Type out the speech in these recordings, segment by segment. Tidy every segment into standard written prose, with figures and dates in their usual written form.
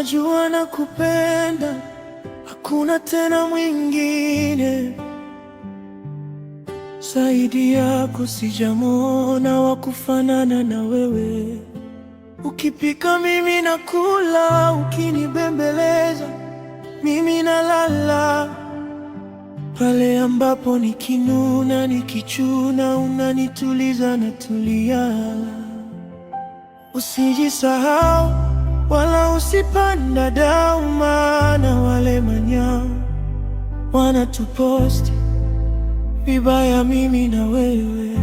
najua nakupenda, hakuna tena mwingine zaidi yako, sijamwona wa kufanana na wewe. Ukipika mimi nakula, ukinibembeleza mimi nalala. Pale ambapo nikinuna, nikichuna, unanituliza, natulia. Usijisahau wala usipanda dau, maana wale manyao wanatuposti vibaya mimi na wewe.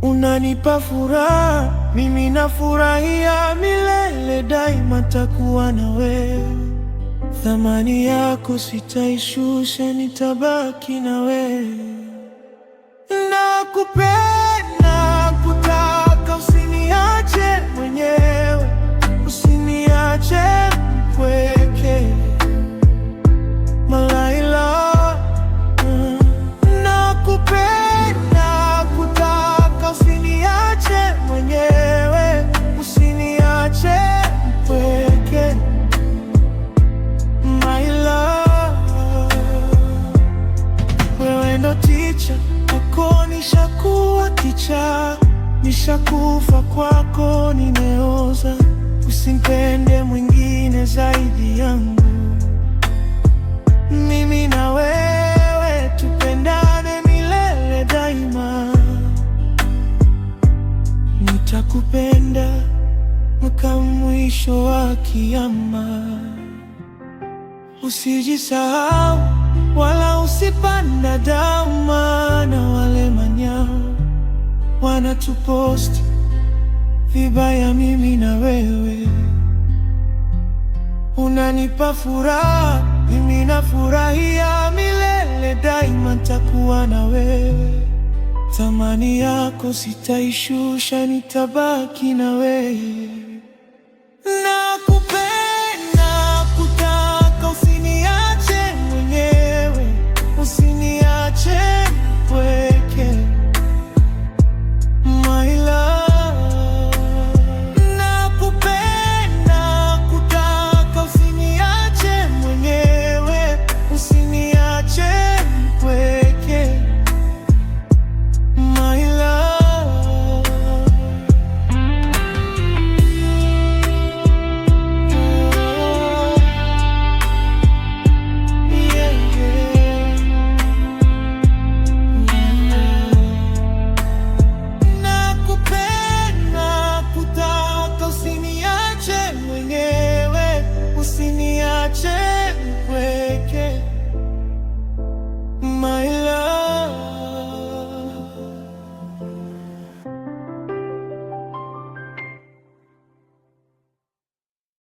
Unanipa furaha, mimi nafurahia, milele daima takuwa na wewe. Thamani yako sitaishusha, nitabaki na wewe. Nakupenda, kutaka, usiniache mwenyewe, usiniache mpweke, Malaila. Nakupenda, kutaka, usiniache mwenyewe, usiniache mpweke, my love. Wewe ndo ticha, kwako nishakuwa ticha, nishakufa kwako, nimeoza. Usimpende mwingine zaidi yangu, mimi na wewe tupendane milele daima. Nitakupenda mpaka mwisho wa kiyama. Usijisahau wala usipanda dau, maana wale manyao wanatuposti vibaya mimi na wewe. Unanipa furaha, mimi nafurahia, milele daima takuwa na wewe. Thamani yako sitaishusha, nitabaki na wewe.